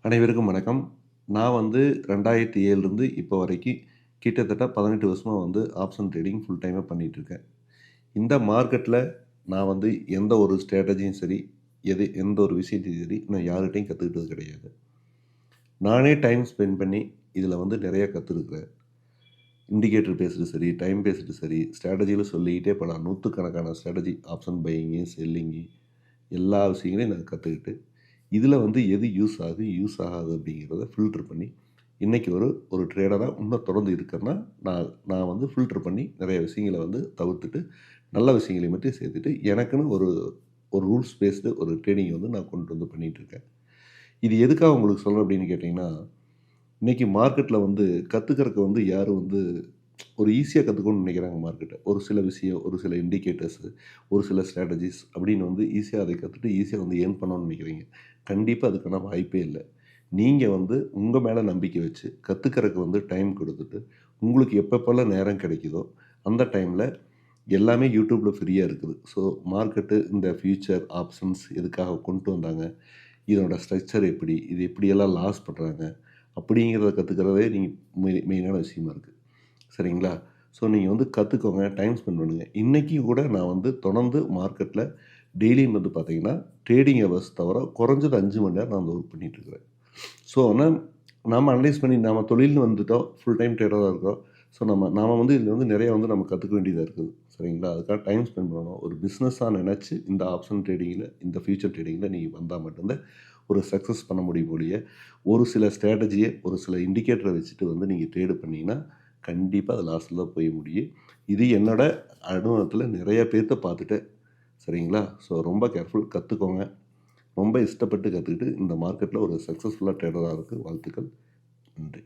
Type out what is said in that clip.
அனைவருக்கும் வணக்கம். நான் 2007லேருந்து இப்போ வரைக்கும் கிட்டத்தட்ட 18 வருஷமா ஆப்ஷன் ட்ரேடிங் ஃபுல் டைமா பண்ணிட்டுருக்கேன். இந்த மார்க்கெட்ல நான் எந்த ஒரு ஸ்ட்ராட்டஜியும் சரி, எந்த ஒரு விஷயத்தையும் சரி, நான் யார்கிட்டயும் கத்துக்கிட்டது கிடையாது. நானே டைம் ஸ்பெண்ட் பண்ணி இதில நிறைய கத்துருக்கிறேன். இண்டிகேட்டர் பேஸ்டு சரி, டைம் பேஸ்டு சரி, ஸ்ட்ராட்டஜில சொல்லிக்கிட்டே போலாம். நூத்துக்கணக்கான ஸ்ட்ராட்டஜி, ஆப்ஷன் பையிங்கு, செல்லிங்கு எல்லா விஷயங்களையும் நான் கத்துக்கிட்டு இதில எது யூஸ் ஆகுது, யூஸ் ஆகாது அப்படிங்கிறத ஃபில்டர் பண்ணி, இன்னைக்கு ஒரு ஒரு ட்ரேடரா இன்னும் தொடர்ந்து இருக்கேன்னா, நான் நான் ஃபில்டர் பண்ணி நிறைய விஷயங்கள தவிர்த்துட்டு, நல்ல விஷயங்களை மட்டும் சேர்த்துட்டு, எனக்குன்னு ஒரு ஒரு ரூல்ஸ் பேஸ்டு ஒரு ட்ரேடிங் நான் கொண்டு பண்ணிட்டுருக்கேன். இது எதுக்காக உங்களுக்கு சொல்றேன் அப்படின்னு கேட்டீங்கன்னா, இன்னைக்கு மார்க்கெட்ல கத்துக்கிறதுக்கு யாரும் ஒரு ஈஸியா கத்துக்கணும்னு நினைக்கிறாங்க மார்க்கெட்ட. ஒரு சில விஷயம், ஒரு சில இண்டிகேட்டர்ஸ், ஒரு சில ஸ்ட்ராட்டஜிஸ் அப்படின்னு ஈஸியா அதை கத்துட்டு ஈஸியா ஏர்ன் பண்ணணும்னு நினைக்கிறீங்க. கண்டிப்பா அதுக்கான வாய்ப்பே இல்ல. நீங்க உங்க மேல நம்பிக்கை வச்சு கத்துக்கிறதுக்கு டைம் குடுத்துட்டு, உங்களுக்கு எப்பப்போலாம் நேரம் கிடைக்குதோ, அந்த டைம்ல எல்லாமே YouTubeல ஃப்ரீயா இருக்குது. ஸோ மார்க்கெட்டு இந்த ஃபியூச்சர் ஆப்ஷன்ஸ் எதுக்காக கொண்டு வந்தாங்க? இதோட ஸ்ட்ரக்சர் எப்படி? இது எப்படியெல்லாம் லாஸ் பண்றாங்க? அப்படிங்கிறத கத்துக்கிறதே நீங்க மெயினான விஷயமா இருக்கு. சரிங்களா? ஸோ நீங்க கத்துக்கோங்க. டைம் ஸ்பெண்ட் பண்ணுங்க. இன்னைக்கு கூட நான் தொடர்ந்து மார்க்கெட்ல டெய்லியும் பார்த்தீங்கன்னா, ட்ரேடிங் ஹவர்ஸ் தவிர குறைஞ்சது 5 மணி நேரம் நான் ஒர்க் பண்ணிட்டு இருக்கிறேன். ஸோ ஆனா நாம அனலைஸ் பண்ணி நாம தொழில்னு வந்துட்டோம். ஃபுல் டைம் ட்ரேடரா இருக்கிறோம். ஸோ நாம இதில நிறைய நம்ம கத்துக்க வேண்டியதா இருக்குது. சரிங்களா? அதுக்காக டைம் ஸ்பெண்ட் பண்ணணும். ஒரு பிசினஸா நினைச்சு இந்த ஆப்ஷன் ட்ரேடிங்ல, இந்த ஃபியூச்சர் ட்ரேடிங்ல நீங்க வந்தா மட்டும் தான் ஒரு சக்சஸ் பண்ண முடியும் ஒழிய, ஒரு சில ஸ்ட்ராட்டஜிய, ஒரு சில இண்டிகேட்டர வச்சுட்டு நீங்க ட்ரேட் பண்ணீங்கன்னா, கண்டிப்பா அது லாஸ்ல தான் போய் முடியும். இது என்னோட அனுபவத்தில நிறைய பேர்த்த பார்த்துட்டேன். சரிங்களா? ஸோ ரொம்ப கேர்ஃபுல் கத்துக்கோங்க. ரொம்ப இஷ்டப்பட்டு கத்துக்கிட்டு இந்த மார்க்கெட்ல ஒரு சக்சஸ்ஃபுல்லா ட்ரேடரா ஆகுறதுக்கு வாழ்த்துக்கள். நன்றி.